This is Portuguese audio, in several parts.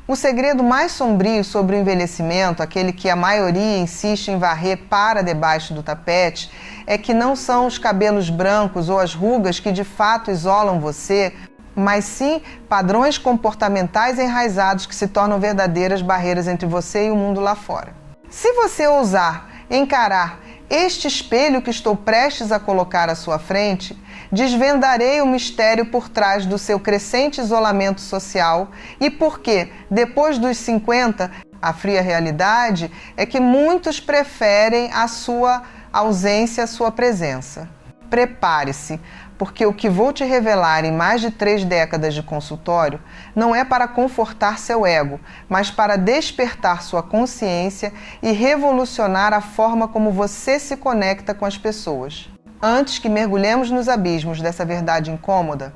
O segredo mais sombrio sobre o envelhecimento, aquele que a maioria insiste em varrer para debaixo do tapete, é que não são os cabelos brancos ou as rugas que de fato isolam você, mas sim padrões comportamentais enraizados que se tornam verdadeiras barreiras entre você e o mundo lá fora. Se você ousar encarar este espelho que estou prestes a colocar à sua frente, desvendarei o mistério por trás do seu crescente isolamento social e porque, depois dos 50, a fria realidade é que muitos preferem a sua ausência à sua presença. Prepare-se, porque o que vou te revelar em mais de 3 décadas de consultório não é para confortar seu ego, mas para despertar sua consciência e revolucionar a forma como você se conecta com as pessoas. Antes que mergulhemos nos abismos dessa verdade incômoda,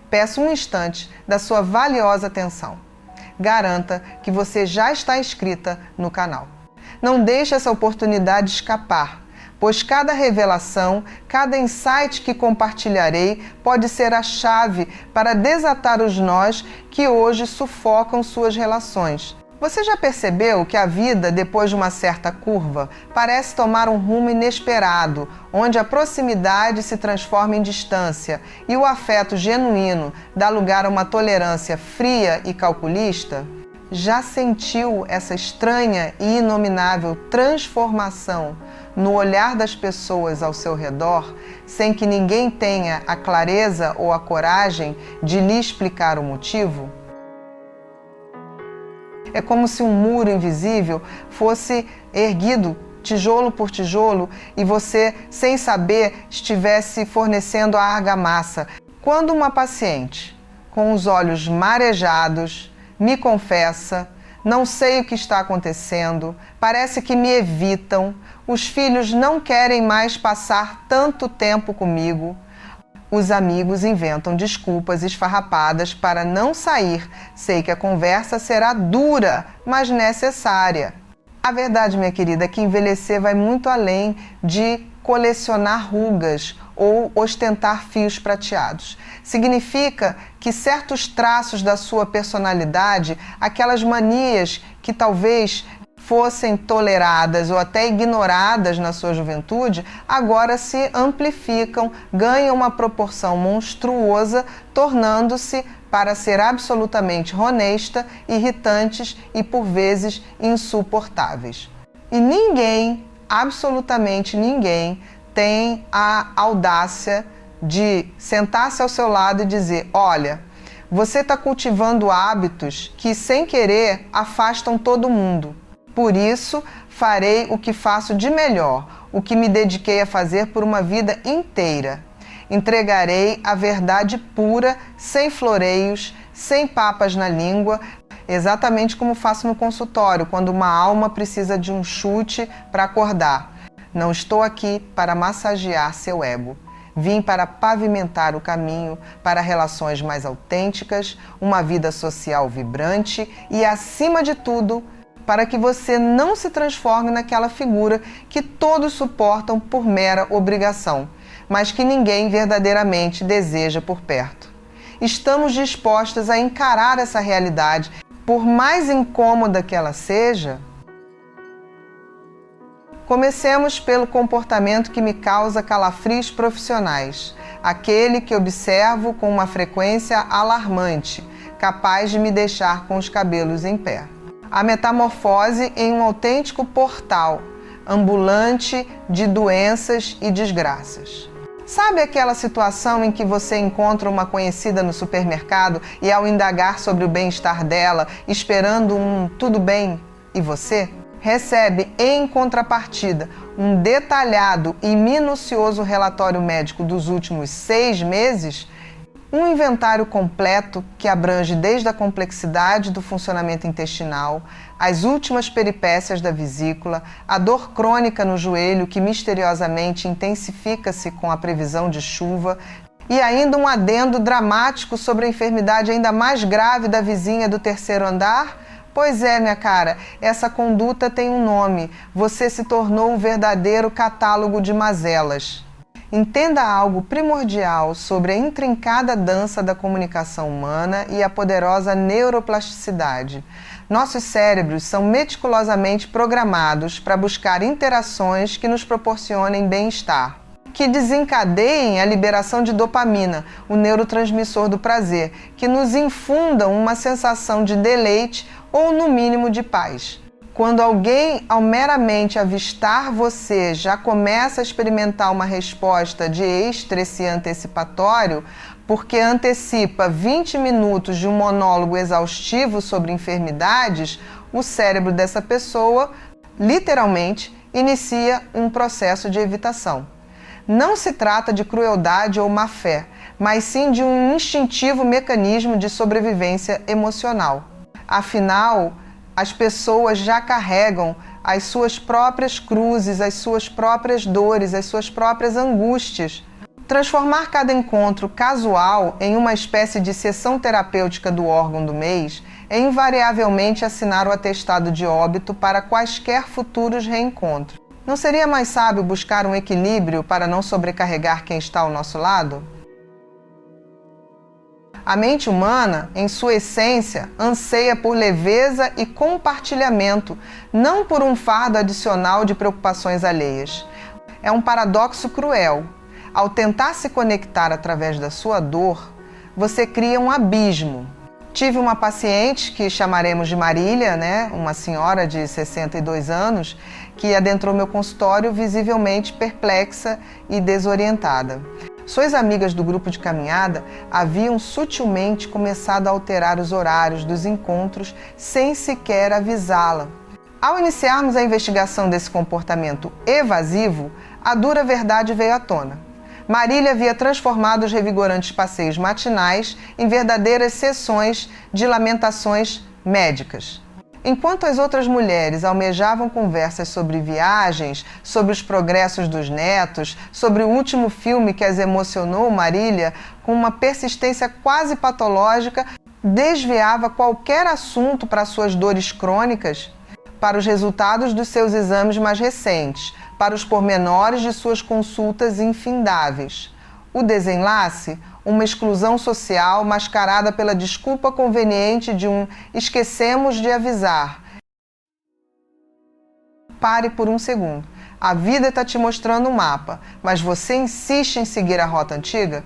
peço um instante da sua valiosa atenção. Garanta que você já está inscrita no canal. Não deixe essa oportunidade escapar, pois cada revelação, cada insight que compartilharei pode ser a chave para desatar os nós que hoje sufocam suas relações. Você já percebeu que a vida, depois de uma certa curva, parece tomar um rumo inesperado, onde a proximidade se transforma em distância e o afeto genuíno dá lugar a uma tolerância fria e calculista? Já sentiu essa estranha e inominável transformação no olhar das pessoas ao seu redor, sem que ninguém tenha a clareza ou a coragem de lhe explicar o motivo? É como se um muro invisível fosse erguido tijolo por tijolo e você, sem saber, estivesse fornecendo a argamassa. Quando uma paciente, com os olhos marejados, me confessa: não sei o que está acontecendo, parece que me evitam, os filhos não querem mais passar tanto tempo comigo. Os amigos inventam desculpas esfarrapadas para não sair. Sei que a conversa será dura, mas necessária. A verdade, minha querida, é que envelhecer vai muito além de colecionar rugas ou ostentar fios prateados. Significa que certos traços da sua personalidade, aquelas manias que talvez fossem toleradas ou até ignoradas na sua juventude, agora se amplificam, ganham uma proporção monstruosa, tornando-se, para ser absolutamente honesta, irritantes e por vezes insuportáveis. E ninguém, absolutamente ninguém, tem a audácia de sentar-se ao seu lado e dizer: olha, você está cultivando hábitos que, sem querer, afastam todo mundo. Por isso, farei o que faço de melhor, o que me dediquei a fazer por uma vida inteira. Entregarei a verdade pura, sem floreios, sem papas na língua, exatamente como faço no consultório, quando uma alma precisa de um chute para acordar. Não estou aqui para massagear seu ego. Vim para pavimentar o caminho para relações mais autênticas, uma vida social vibrante e, acima de tudo, para que você não se transforme naquela figura que todos suportam por mera obrigação, mas que ninguém verdadeiramente deseja por perto. Estamos dispostas a encarar essa realidade, por mais incômoda que ela seja. Comecemos pelo comportamento que me causa calafrios profissionais, aquele que observo com uma frequência alarmante, capaz de me deixar com os cabelos em pé. A metamorfose em um autêntico portal ambulante de doenças e desgraças. Sabe aquela situação em que você encontra uma conhecida no supermercado e, ao indagar sobre o bem-estar dela, esperando um tudo bem, e você recebe, em contrapartida, um detalhado e minucioso relatório médico dos últimos 6 meses? Um inventário completo que abrange desde a complexidade do funcionamento intestinal, as últimas peripécias da vesícula, a dor crônica no joelho que misteriosamente intensifica-se com a previsão de chuva, e ainda um adendo dramático sobre a enfermidade ainda mais grave da vizinha do 3º andar? Pois é, minha cara, essa conduta tem um nome. Você se tornou um verdadeiro catálogo de mazelas. entenda algo primordial sobre a intrincada dança da comunicação humana e a poderosa neuroplasticidade. Nossos cérebros são meticulosamente programados para buscar interações que nos proporcionem bem-estar, que desencadeiem a liberação de dopamina, o neurotransmissor do prazer, que nos infundam uma sensação de deleite ou, no mínimo, de paz. Quando alguém, ao meramente avistar você, já começa a experimentar uma resposta de estresse antecipatório, porque antecipa 20 minutos de um monólogo exaustivo sobre enfermidades, o cérebro dessa pessoa, literalmente, inicia um processo de evitação. Não se trata de crueldade ou má-fé, mas sim de um instintivo mecanismo de sobrevivência emocional. Afinal, as pessoas já carregam as suas próprias cruzes, as suas próprias dores, as suas próprias angústias. Transformar cada encontro casual em uma espécie de sessão terapêutica do órgão do mês é invariavelmente assinar o atestado de óbito para quaisquer futuros reencontros. Não seria mais sábio buscar um equilíbrio para não sobrecarregar quem está ao nosso lado? A mente humana, em sua essência, anseia por leveza e compartilhamento, não por um fardo adicional de preocupações alheias. É um paradoxo cruel. Ao tentar se conectar através da sua dor, você cria um abismo. Tive uma paciente que chamaremos de Marília, uma senhora de 62 anos, que adentrou meu consultório visivelmente perplexa e desorientada. Suas amigas do grupo de caminhada haviam sutilmente começado a alterar os horários dos encontros sem sequer avisá-la. Ao iniciarmos a investigação desse comportamento evasivo, a dura verdade veio à tona. Marília havia transformado os revigorantes passeios matinais em verdadeiras sessões de lamentações médicas. Enquanto as outras mulheres almejavam conversas sobre viagens, sobre os progressos dos netos, sobre o último filme que as emocionou, Marília, com uma persistência quase patológica, desviava qualquer assunto para suas dores crônicas, para os resultados dos seus exames mais recentes, para os pormenores de suas consultas infindáveis. O desenlace? Uma exclusão social mascarada pela desculpa conveniente de um esquecemos de avisar. Pare por um segundo. A vida está te mostrando um mapa, mas você insiste em seguir a rota antiga?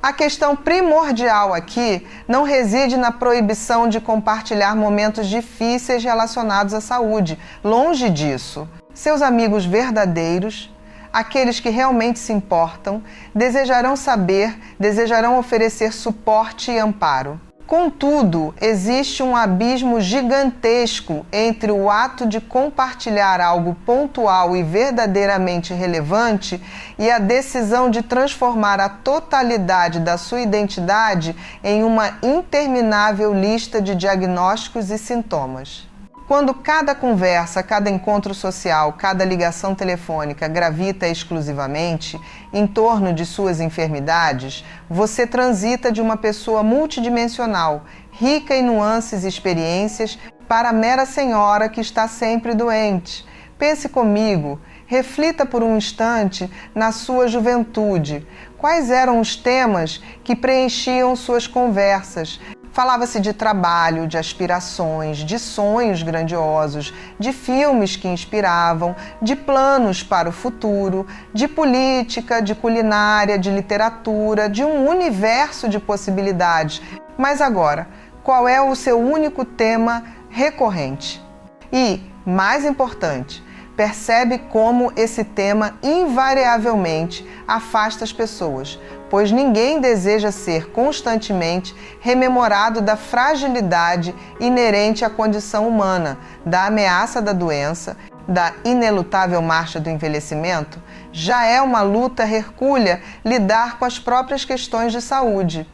A questão primordial aqui não reside na proibição de compartilhar momentos difíceis relacionados à saúde. Longe disso. Seus amigos verdadeiros, aqueles que realmente se importam, desejarão saber, desejarão oferecer suporte e amparo. Contudo, existe um abismo gigantesco entre o ato de compartilhar algo pontual e verdadeiramente relevante e a decisão de transformar a totalidade da sua identidade em uma interminável lista de diagnósticos e sintomas. Quando cada conversa, cada encontro social, cada ligação telefônica gravita exclusivamente em torno de suas enfermidades, você transita de uma pessoa multidimensional, rica em nuances e experiências, para a mera senhora que está sempre doente. Pense comigo, reflita por um instante na sua juventude. Quais eram os temas que preenchiam suas conversas? Falava-se de trabalho, de aspirações, de sonhos grandiosos, de filmes que inspiravam, de planos para o futuro, de política, de culinária, de literatura, de um universo de possibilidades. Mas agora, qual é o seu único tema recorrente? E, mais importante, percebe como esse tema invariavelmente afasta as pessoas, pois ninguém deseja ser constantemente rememorado da fragilidade inerente à condição humana, da ameaça da doença, da inelutável marcha do envelhecimento. Já é uma luta hercúlea lidar com as próprias questões de saúde.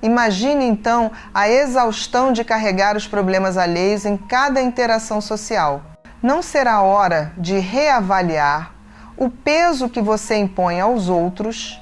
Imagine, então, a exaustão de carregar os problemas alheios em cada interação social. Não será hora de reavaliar o peso que você impõe aos outros?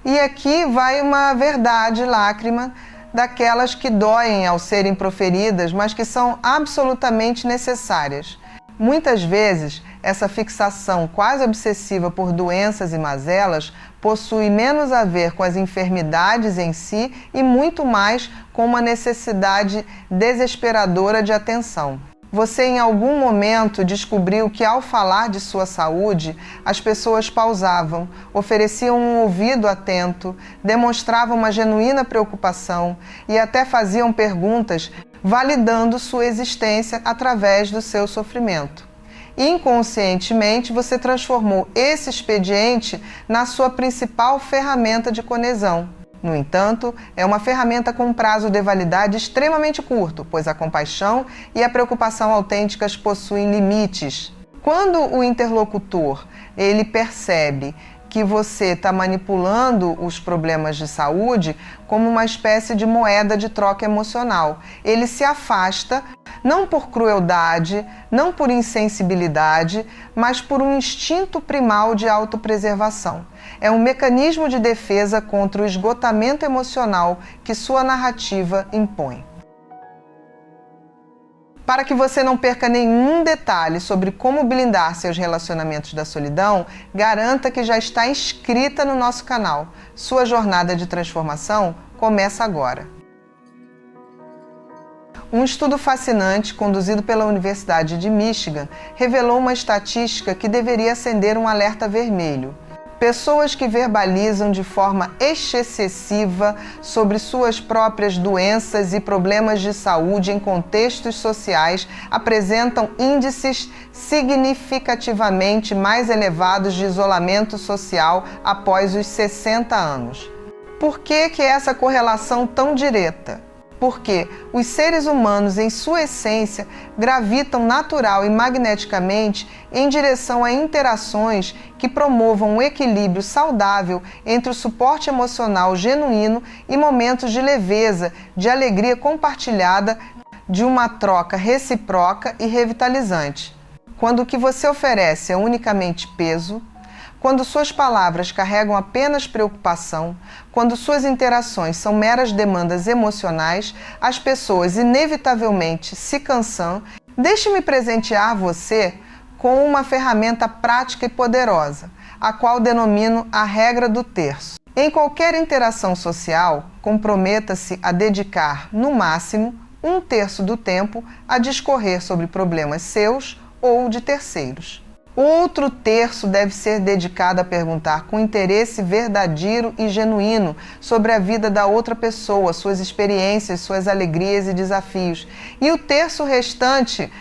E aqui vai uma verdade lágrima daquelas que doem ao serem proferidas, mas que são absolutamente necessárias. Muitas vezes essa fixação quase obsessiva por doenças e mazelas possui menos a ver com as enfermidades em si e muito mais com uma necessidade desesperadora de atenção. Você em algum momento descobriu que ao falar de sua saúde, as pessoas pausavam, ofereciam um ouvido atento, demonstravam uma genuína preocupação e até faziam perguntas validando sua existência através do seu sofrimento. Inconscientemente, você transformou esse expediente na sua principal ferramenta de coesão. No entanto, é uma ferramenta com prazo de validade extremamente curto, pois a compaixão e a preocupação autênticas possuem limites. Quando o interlocutor ele percebe que você está manipulando os problemas de saúde como uma espécie de moeda de troca emocional, ele se afasta não por crueldade, não por insensibilidade, mas por um instinto primal de autopreservação. É um mecanismo de defesa contra o esgotamento emocional que sua narrativa impõe. Para que você não perca nenhum detalhe sobre como blindar seus relacionamentos da solidão, garanta que já está inscrita no nosso canal. Sua jornada de transformação começa agora. Um estudo fascinante, conduzido pela Universidade de Michigan, revelou uma estatística que deveria acender um alerta vermelho. Pessoas que verbalizam de forma excessiva sobre suas próprias doenças e problemas de saúde em contextos sociais apresentam índices significativamente mais elevados de isolamento social após os 60 anos. Por que essa correlação tão direta? Porque os seres humanos, em sua essência, gravitam natural e magneticamente em direção a interações que promovam um equilíbrio saudável entre o suporte emocional genuíno e momentos de leveza, de alegria compartilhada, de uma troca recíproca e revitalizante. Quando o que você oferece é unicamente peso, quando suas palavras carregam apenas preocupação, quando suas interações são meras demandas emocionais, as pessoas inevitavelmente se cansam. Deixe-me presentear você com uma ferramenta prática e poderosa, a qual denomino a regra do terço. Em qualquer interação social, comprometa-se a dedicar, no máximo, 1/3 do tempo a discorrer sobre problemas seus ou de terceiros. O outro terço deve ser dedicado a perguntar com interesse verdadeiro e genuíno sobre a vida da outra pessoa, suas experiências, suas alegrias e desafios. E o terço restante,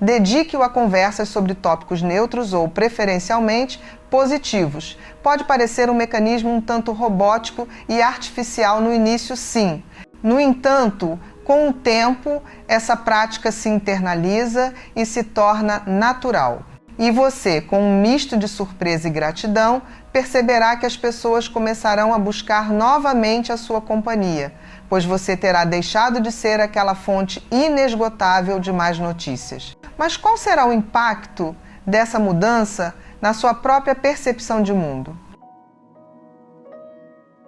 dedique-o a conversas sobre tópicos neutros ou, preferencialmente, positivos. Pode parecer um mecanismo um tanto robótico e artificial no início, sim. No entanto, com o tempo, essa prática se internaliza e se torna natural. E você, com um misto de surpresa e gratidão, perceberá que as pessoas começarão a buscar novamente a sua companhia, pois você terá deixado de ser aquela fonte inesgotável de más notícias. Mas qual será o impacto dessa mudança na sua própria percepção de mundo?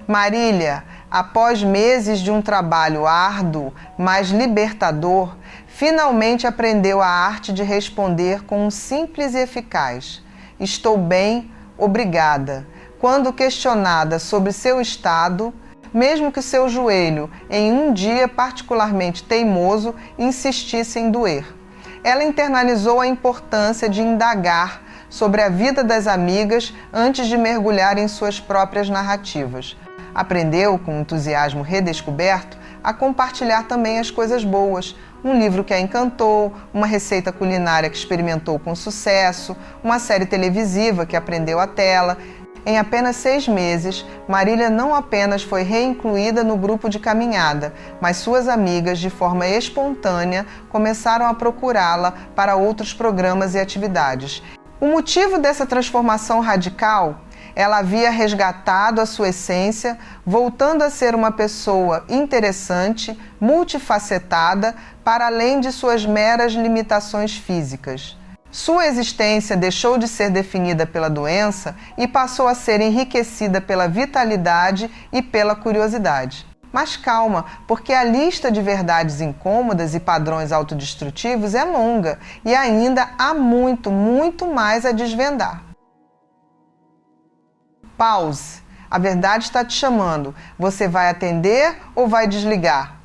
Marília, após meses de um trabalho árduo, mas libertador, finalmente aprendeu a arte de responder com um simples e eficaz: "Estou bem, obrigada", quando questionada sobre seu estado, mesmo que seu joelho, em um dia particularmente teimoso, insistisse em doer. Ela internalizou a importância de indagar sobre a vida das amigas antes de mergulhar em suas próprias narrativas. Aprendeu, com entusiasmo redescoberto, a compartilhar também as coisas boas, um livro que a encantou, uma receita culinária que experimentou com sucesso, uma série televisiva que aprendeu à tela. Em apenas 6 meses, Marília não apenas foi reincluída no grupo de caminhada, mas suas amigas, de forma espontânea, começaram a procurá-la para outros programas e atividades. O motivo dessa transformação radical? Ela havia resgatado a sua essência, voltando a ser uma pessoa interessante, multifacetada, para além de suas meras limitações físicas. Sua existência deixou de ser definida pela doença e passou a ser enriquecida pela vitalidade e pela curiosidade. Mas calma, porque a lista de verdades incômodas e padrões autodestrutivos é longa e ainda há muito, muito mais a desvendar. Pause. A verdade está te chamando. Você vai atender ou vai desligar?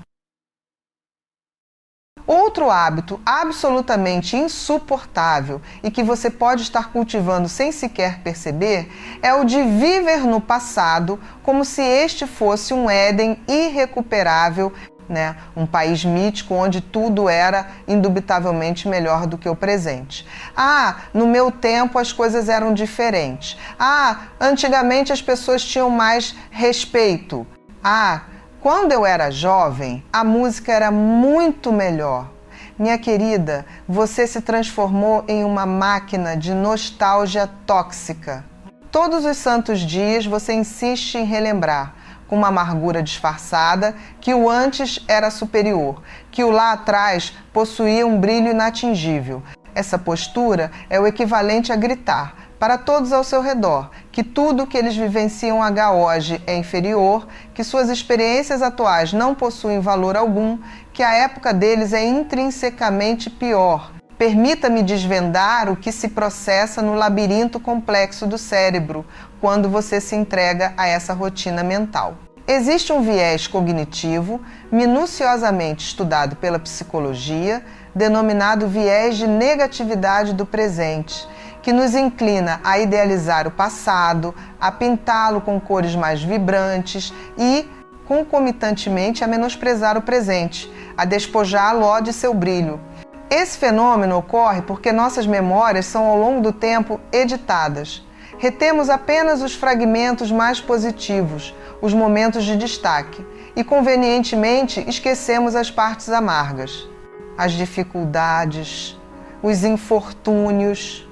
Outro hábito absolutamente insuportável e que você pode estar cultivando sem sequer perceber é o de viver no passado como se este fosse um Éden irrecuperável, né? Um país mítico onde tudo era indubitavelmente melhor do que o presente. Ah, no meu tempo as coisas eram diferentes. Ah, antigamente as pessoas tinham mais respeito. Ah, quando eu era jovem, a música era muito melhor. Minha querida, você se transformou em uma máquina de nostalgia tóxica. Todos os santos dias você insiste em relembrar, com uma amargura disfarçada, que o antes era superior, que o lá atrás possuía um brilho inatingível. Essa postura é o equivalente a gritar para todos ao seu redor que tudo que eles vivenciam hoje é inferior, que suas experiências atuais não possuem valor algum, que a época deles é intrinsecamente pior. Permita-me desvendar o que se processa no labirinto complexo do cérebro quando você se entrega a essa rotina mental. Existe um viés cognitivo, minuciosamente estudado pela psicologia, denominado viés de negatividade do presente, que nos inclina a idealizar o passado, a pintá-lo com cores mais vibrantes e, concomitantemente, a menosprezar o presente, a despojá-lo de seu brilho. Esse fenômeno ocorre porque nossas memórias são ao longo do tempo editadas. Retemos apenas os fragmentos mais positivos, os momentos de destaque, e convenientemente esquecemos as partes amargas, as dificuldades, os infortúnios.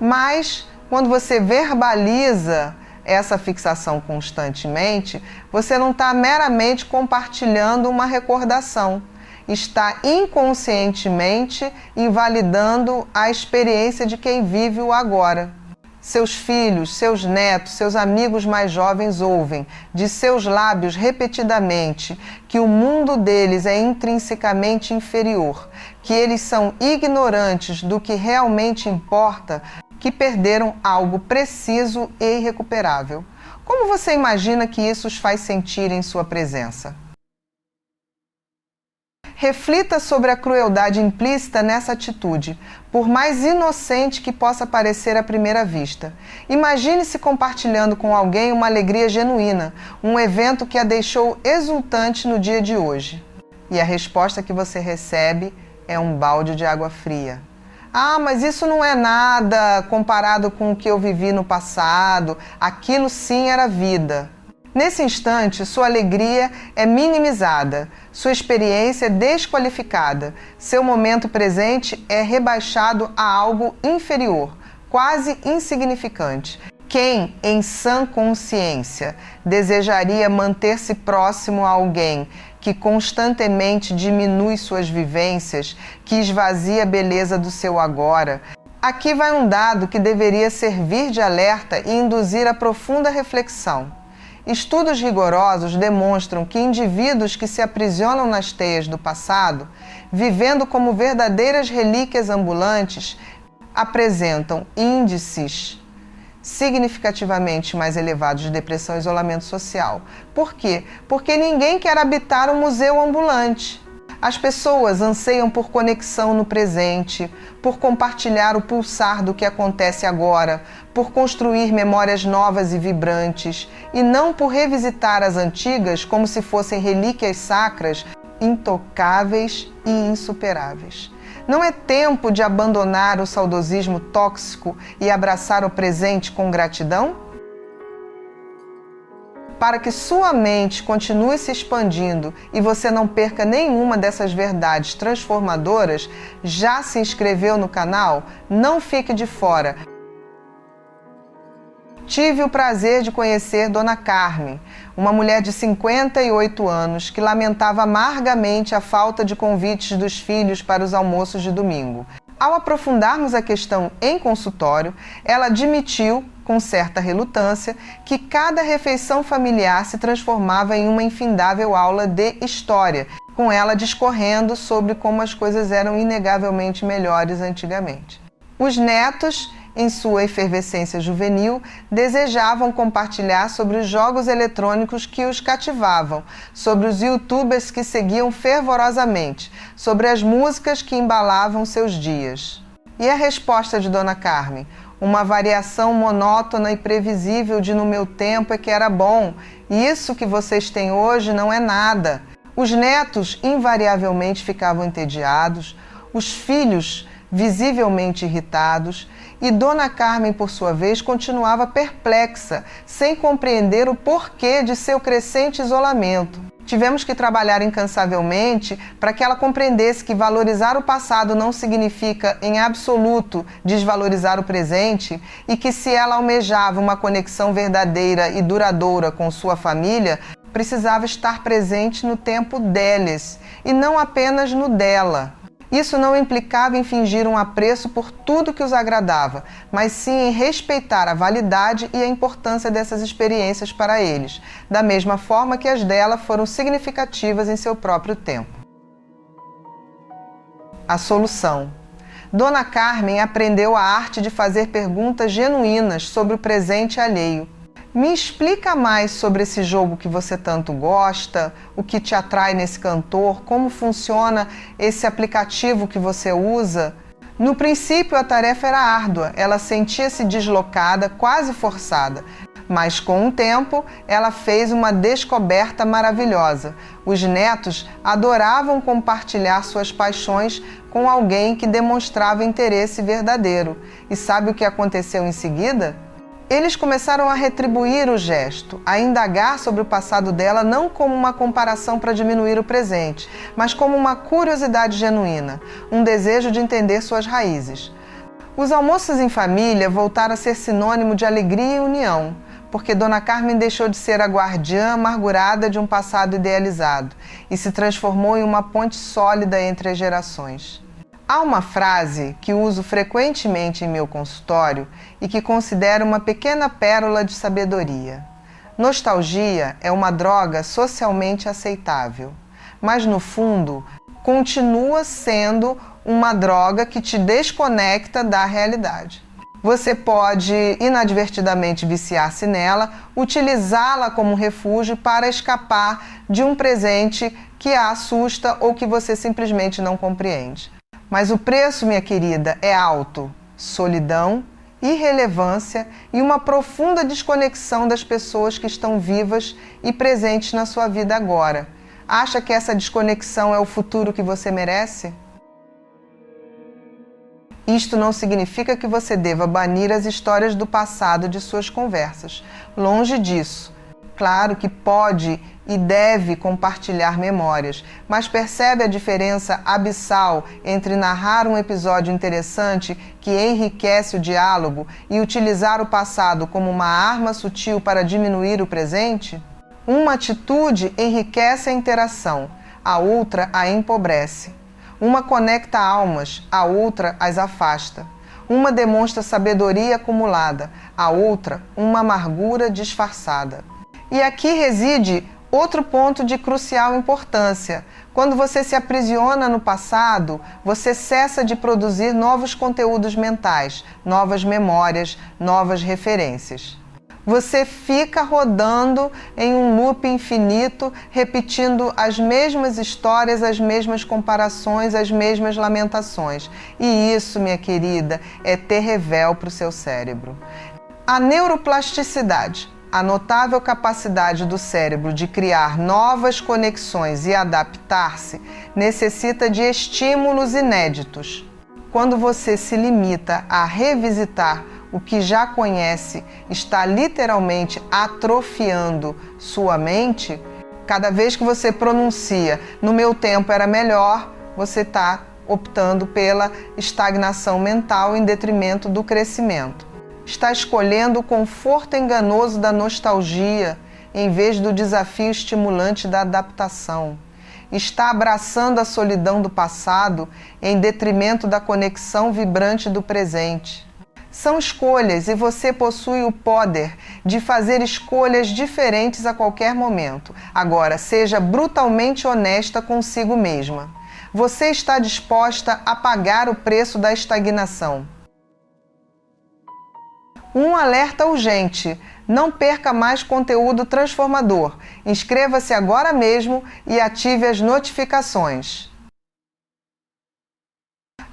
Mas, quando você verbaliza essa fixação constantemente, você não está meramente compartilhando uma recordação, está inconscientemente invalidando a experiência de quem vive o agora. Seus filhos, seus netos, seus amigos mais jovens ouvem de seus lábios repetidamente que o mundo deles é intrinsecamente inferior, que eles são ignorantes do que realmente importa, que perderam algo preciso e irrecuperável. Como você imagina que isso os faz sentir em sua presença? Reflita sobre a crueldade implícita nessa atitude, por mais inocente que possa parecer à primeira vista. Imagine-se compartilhando com alguém uma alegria genuína, um evento que a deixou exultante no dia de hoje. E a resposta que você recebe é um balde de água fria. Ah, mas isso não é nada comparado com o que eu vivi no passado. Aquilo sim era vida. Nesse instante, sua alegria é minimizada, sua experiência é desqualificada, seu momento presente é rebaixado a algo inferior, quase insignificante. Quem, em sã consciência, desejaria manter-se próximo a alguém que constantemente diminui suas vivências, que esvazia a beleza do seu agora? Aqui vai um dado que deveria servir de alerta e induzir a profunda reflexão. Estudos rigorosos demonstram que indivíduos que se aprisionam nas teias do passado, vivendo como verdadeiras relíquias ambulantes, apresentam índices significativamente mais elevados de depressão e isolamento social. Por quê? Porque ninguém quer habitar um museu ambulante. As pessoas anseiam por conexão no presente, por compartilhar o pulsar do que acontece agora, por construir memórias novas e vibrantes, e não por revisitar as antigas como se fossem relíquias sacras, intocáveis e insuperáveis. Não é tempo de abandonar o saudosismo tóxico e abraçar o presente com gratidão? Para que sua mente continue se expandindo e você não perca nenhuma dessas verdades transformadoras, já se inscreveu no canal? Não fique de fora. Tive o prazer de conhecer Dona Carmen, uma mulher de 58 anos que lamentava amargamente a falta de convites dos filhos para os almoços de domingo. Ao aprofundarmos a questão em consultório, ela admitiu com certa relutância, que cada refeição familiar se transformava em uma infindável aula de história, com ela discorrendo sobre como as coisas eram inegavelmente melhores antigamente. Os netos, em sua efervescência juvenil, desejavam compartilhar sobre os jogos eletrônicos que os cativavam, sobre os youtubers que seguiam fervorosamente, sobre as músicas que embalavam seus dias. E a resposta de Dona Carmen? Uma variação monótona e previsível de no meu tempo é que era bom, e isso que vocês têm hoje não é nada. Os netos invariavelmente ficavam entediados, os filhos visivelmente irritados, e Dona Carmen, por sua vez, continuava perplexa, sem compreender o porquê de seu crescente isolamento. Tivemos que trabalhar incansavelmente para que ela compreendesse que valorizar o passado não significa, em absoluto, desvalorizar o presente, e que se ela almejava uma conexão verdadeira e duradoura com sua família, precisava estar presente no tempo deles, e não apenas no dela. Isso não implicava em fingir um apreço por tudo que os agradava, mas sim em respeitar a validade e a importância dessas experiências para eles, da mesma forma que as dela foram significativas em seu próprio tempo. A solução. Dona Carmen aprendeu a arte de fazer perguntas genuínas sobre o presente alheio. Me explica mais sobre esse jogo que você tanto gosta, o que te atrai nesse cantor, como funciona esse aplicativo que você usa. No princípio, a tarefa era árdua, ela sentia-se deslocada, quase forçada. Mas com o tempo, ela fez uma descoberta maravilhosa. Os netos adoravam compartilhar suas paixões com alguém que demonstrava interesse verdadeiro. E sabe o que aconteceu em seguida? Eles começaram a retribuir o gesto, a indagar sobre o passado dela não como uma comparação para diminuir o presente, mas como uma curiosidade genuína, um desejo de entender suas raízes. Os almoços em família voltaram a ser sinônimo de alegria e união, porque Dona Carmen deixou de ser a guardiã amargurada de um passado idealizado e se transformou em uma ponte sólida entre as gerações. Há uma frase que uso frequentemente em meu consultório e que considero uma pequena pérola de sabedoria. Nostalgia é uma droga socialmente aceitável, mas no fundo continua sendo uma droga que te desconecta da realidade. Você pode inadvertidamente viciar-se nela, utilizá-la como refúgio para escapar de um presente que a assusta ou que você simplesmente não compreende. Mas o preço, minha querida, é alto. Solidão, irrelevância e uma profunda desconexão das pessoas que estão vivas e presentes na sua vida agora. Acha que essa desconexão é o futuro que você merece? Isto não significa que você deva banir as histórias do passado de suas conversas. Longe disso. Claro que pode e deve compartilhar memórias, mas percebe a diferença abissal entre narrar um episódio interessante que enriquece o diálogo e utilizar o passado como uma arma sutil para diminuir o presente? Uma atitude enriquece a interação, a outra a empobrece. Uma conecta almas, a outra as afasta. Uma demonstra sabedoria acumulada, a outra uma amargura disfarçada. E aqui reside outro ponto de crucial importância. Quando você se aprisiona no passado, você cessa de produzir novos conteúdos mentais, novas memórias, novas referências. Você fica rodando em um loop infinito, repetindo as mesmas histórias, as mesmas comparações, as mesmas lamentações. E isso, minha querida, é terrível para o seu cérebro. A neuroplasticidade, a notável capacidade do cérebro de criar novas conexões e adaptar-se, necessita de estímulos inéditos. Quando você se limita a revisitar o que já conhece, está literalmente atrofiando sua mente. Cada vez que você pronuncia "no meu tempo era melhor", você está optando pela estagnação mental em detrimento do crescimento. Está escolhendo o conforto enganoso da nostalgia em vez do desafio estimulante da adaptação. Está abraçando a solidão do passado em detrimento da conexão vibrante do presente. São escolhas e você possui o poder de fazer escolhas diferentes a qualquer momento. Agora, seja brutalmente honesta consigo mesma. Você está disposta a pagar o preço da estagnação. Um alerta urgente. Não perca mais conteúdo transformador. Inscreva-se agora mesmo e ative as notificações.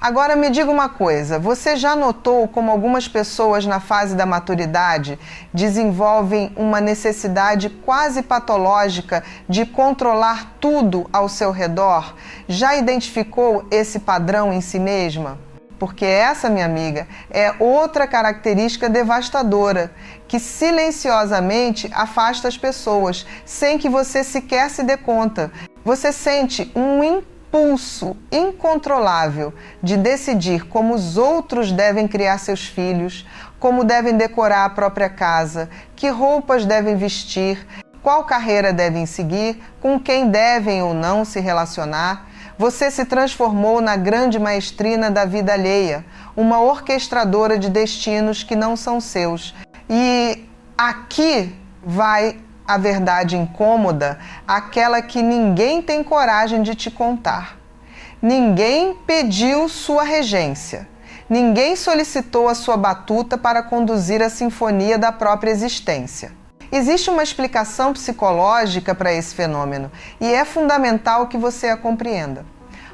Agora me diga uma coisa, você já notou como algumas pessoas na fase da maturidade desenvolvem uma necessidade quase patológica de controlar tudo ao seu redor? Já identificou esse padrão em si mesma? Porque essa, minha amiga, é outra característica devastadora, que silenciosamente afasta as pessoas, sem que você sequer se dê conta. Você sente um impulso incontrolável de decidir como os outros devem criar seus filhos, como devem decorar a própria casa, que roupas devem vestir, qual carreira devem seguir, com quem devem ou não se relacionar. Você se transformou na grande maestrina da vida alheia, uma orquestradora de destinos que não são seus. E aqui vai a verdade incômoda, aquela que ninguém tem coragem de te contar. Ninguém pediu sua regência. Ninguém solicitou a sua batuta para conduzir a sinfonia da própria existência. Existe uma explicação psicológica para esse fenômeno e é fundamental que você a compreenda.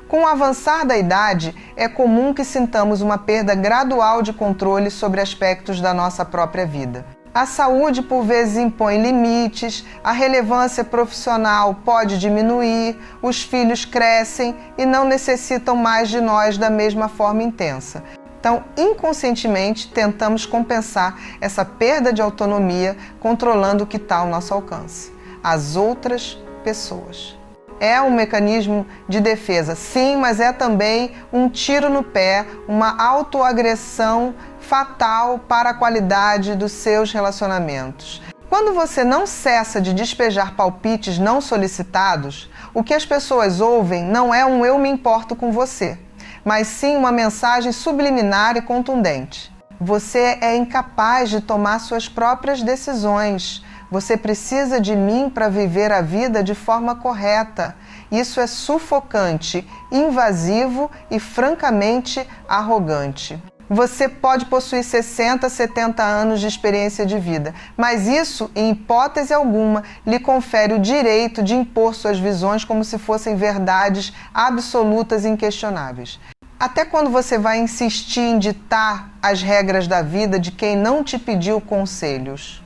Com o avançar da idade, é comum que sintamos uma perda gradual de controle sobre aspectos da nossa própria vida. A saúde, por vezes, impõe limites, a relevância profissional pode diminuir, os filhos crescem e não necessitam mais de nós da mesma forma intensa. Então, inconscientemente, tentamos compensar essa perda de autonomia controlando o que está ao nosso alcance: as outras pessoas. É um mecanismo de defesa, sim, mas é também um tiro no pé, uma autoagressão fatal para a qualidade dos seus relacionamentos. Quando você não cessa de despejar palpites não solicitados, o que as pessoas ouvem não é um "eu me importo com você", mas sim uma mensagem subliminar e contundente. Você é incapaz de tomar suas próprias decisões. Você precisa de mim para viver a vida de forma correta. Isso é sufocante, invasivo e francamente arrogante. Você pode possuir 60, 70 anos de experiência de vida, mas isso, em hipótese alguma, lhe confere o direito de impor suas visões como se fossem verdades absolutas e inquestionáveis. Até quando você vai insistir em ditar as regras da vida de quem não te pediu conselhos?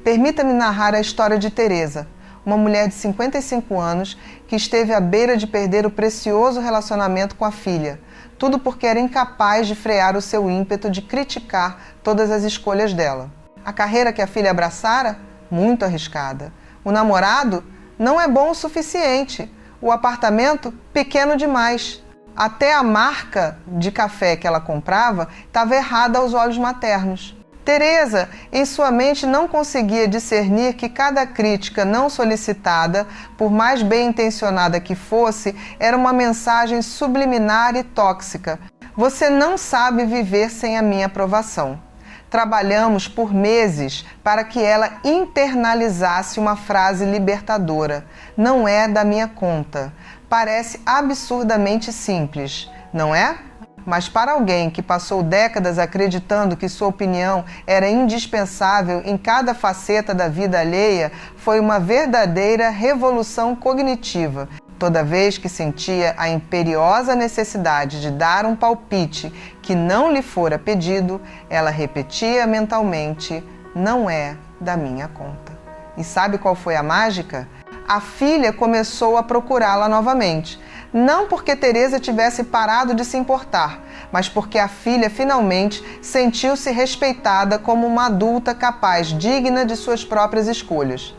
Permita-me narrar a história de Teresa, uma mulher de 55 anos que esteve à beira de perder o precioso relacionamento com a filha, tudo porque era incapaz de frear o seu ímpeto de criticar todas as escolhas dela. A carreira que a filha abraçara? Muito arriscada. O namorado? Não é bom o suficiente. O apartamento? Pequeno demais. Até a marca de café que ela comprava estava errada aos olhos maternos. Teresa, em sua mente, não conseguia discernir que cada crítica não solicitada, por mais bem intencionada que fosse, era uma mensagem subliminar e tóxica. Você não sabe viver sem a minha aprovação. Trabalhamos por meses para que ela internalizasse uma frase libertadora. Não é da minha conta. Parece absurdamente simples, não é? Mas para alguém que passou décadas acreditando que sua opinião era indispensável em cada faceta da vida alheia, foi uma verdadeira revolução cognitiva. Toda vez que sentia a imperiosa necessidade de dar um palpite que não lhe fora pedido, ela repetia mentalmente: "Não é da minha conta". E sabe qual foi a mágica? A filha começou a procurá-la novamente. Não porque Teresa tivesse parado de se importar, mas porque a filha finalmente sentiu-se respeitada como uma adulta capaz, digna de suas próprias escolhas.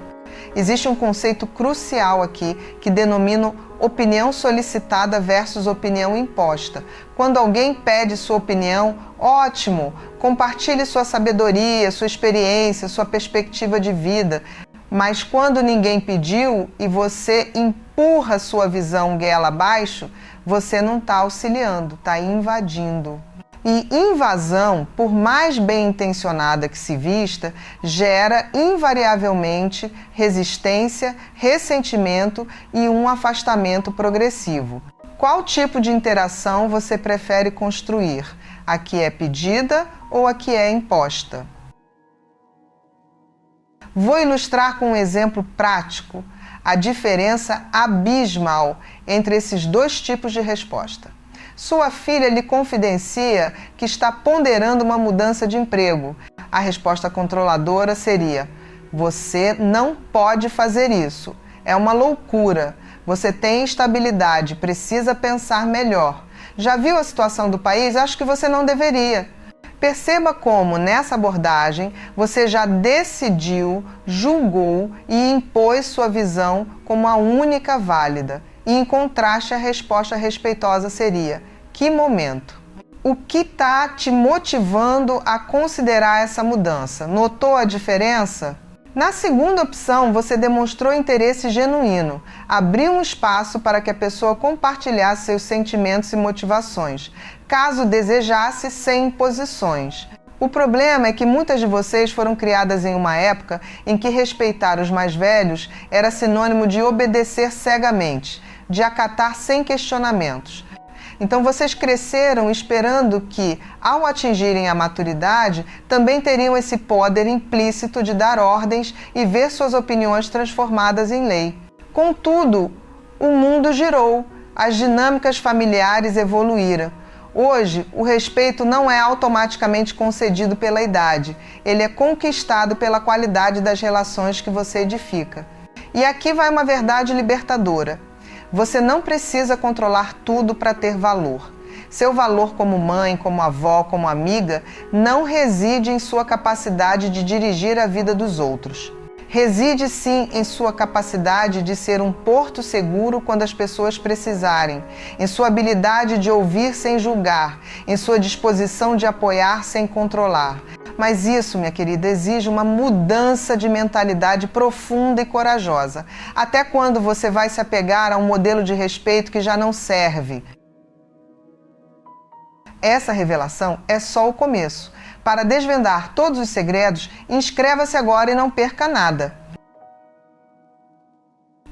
Existe um conceito crucial aqui que denomino opinião solicitada versus opinião imposta. Quando alguém pede sua opinião, ótimo, compartilhe sua sabedoria, sua experiência, sua perspectiva de vida. Mas quando ninguém pediu e você empurra sua visão goela abaixo, você não está auxiliando, está invadindo. E invasão, por mais bem intencionada que se vista, gera invariavelmente resistência, ressentimento e um afastamento progressivo. Qual tipo de interação você prefere construir? A que é pedida ou a que é imposta? Vou ilustrar com um exemplo prático a diferença abismal entre esses dois tipos de resposta. Sua filha lhe confidencia que está ponderando uma mudança de emprego. A resposta controladora seria: você não pode fazer isso. É uma loucura. Você tem estabilidade, precisa pensar melhor. Já viu a situação do país? Acho que você não deveria. Perceba como, nessa abordagem, você já decidiu, julgou e impôs sua visão como a única válida. E, em contraste, a resposta respeitosa seria: que momento? O que está te motivando a considerar essa mudança? Notou a diferença? Na segunda opção, você demonstrou interesse genuíno, abriu um espaço para que a pessoa compartilhasse seus sentimentos e motivações, caso desejasse, sem imposições. O problema é que muitas de vocês foram criadas em uma época em que respeitar os mais velhos era sinônimo de obedecer cegamente, de acatar sem questionamentos. Então vocês cresceram esperando que, ao atingirem a maturidade, também teriam esse poder implícito de dar ordens e ver suas opiniões transformadas em lei. Contudo, o mundo girou, as dinâmicas familiares evoluíram. Hoje, o respeito não é automaticamente concedido pela idade, ele é conquistado pela qualidade das relações que você edifica. E aqui vai uma verdade libertadora. Você não precisa controlar tudo para ter valor. Seu valor como mãe, como avó, como amiga, não reside em sua capacidade de dirigir a vida dos outros. Reside sim em sua capacidade de ser um porto seguro quando as pessoas precisarem, em sua habilidade de ouvir sem julgar, em sua disposição de apoiar sem controlar. Mas isso, minha querida, exige uma mudança de mentalidade profunda e corajosa. Até quando você vai se apegar a um modelo de respeito que já não serve? Essa revelação é só o começo. Para desvendar todos os segredos, inscreva-se agora e não perca nada.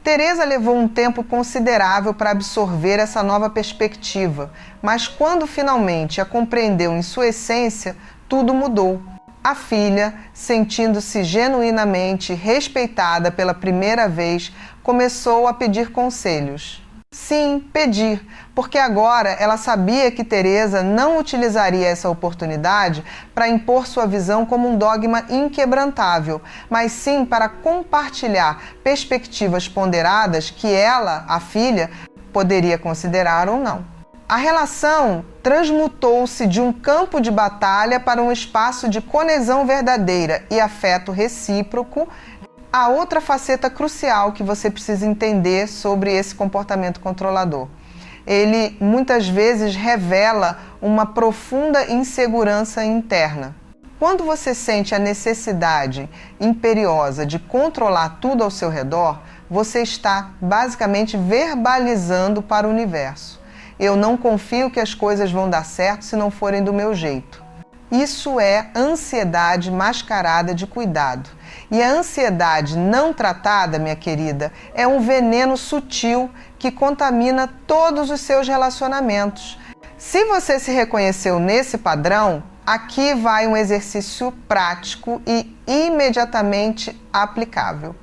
Teresa levou um tempo considerável para absorver essa nova perspectiva, mas quando finalmente a compreendeu em sua essência, tudo mudou. A filha, sentindo-se genuinamente respeitada pela primeira vez, começou a pedir conselhos. Sim, pedir, porque agora ela sabia que Teresa não utilizaria essa oportunidade para impor sua visão como um dogma inquebrantável, mas sim para compartilhar perspectivas ponderadas que ela, a filha, poderia considerar ou não. A relação transmutou-se de um campo de batalha para um espaço de coesão verdadeira e afeto recíproco. A outra faceta crucial que você precisa entender sobre esse comportamento controlador. Ele muitas vezes revela uma profunda insegurança interna. Quando você sente a necessidade imperiosa de controlar tudo ao seu redor, você está basicamente verbalizando para o universo: eu não confio que as coisas vão dar certo se não forem do meu jeito. Isso é ansiedade mascarada de cuidado. E a ansiedade não tratada, minha querida, é um veneno sutil que contamina todos os seus relacionamentos. Se você se reconheceu nesse padrão, aqui vai um exercício prático e imediatamente aplicável.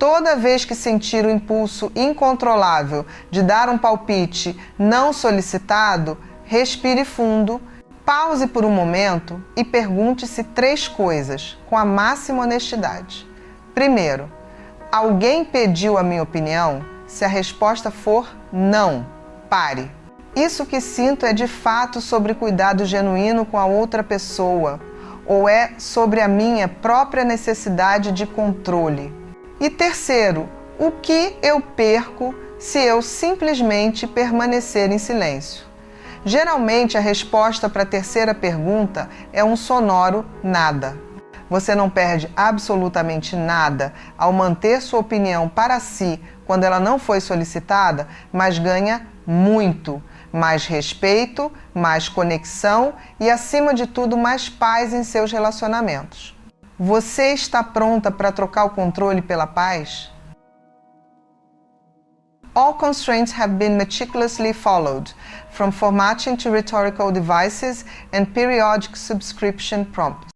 Toda vez que sentir o impulso incontrolável de dar um palpite não solicitado, respire fundo. Pause por um momento e pergunte-se 3 coisas, com a máxima honestidade. Primeiro, alguém pediu a minha opinião? Se a resposta for não, pare. Isso que sinto é de fato sobre cuidado genuíno com a outra pessoa, ou é sobre a minha própria necessidade de controle? E terceiro, o que eu perco se eu simplesmente permanecer em silêncio? Geralmente, a resposta para a terceira pergunta é um sonoro nada. Você não perde absolutamente nada ao manter sua opinião para si quando ela não foi solicitada, mas ganha muito. mais respeito, mais conexão e, acima de tudo, mais paz em seus relacionamentos. Você está pronta para trocar o controle pela paz? All constraints have been meticulously followed, from formatting to rhetorical devices and periodic subscription prompts.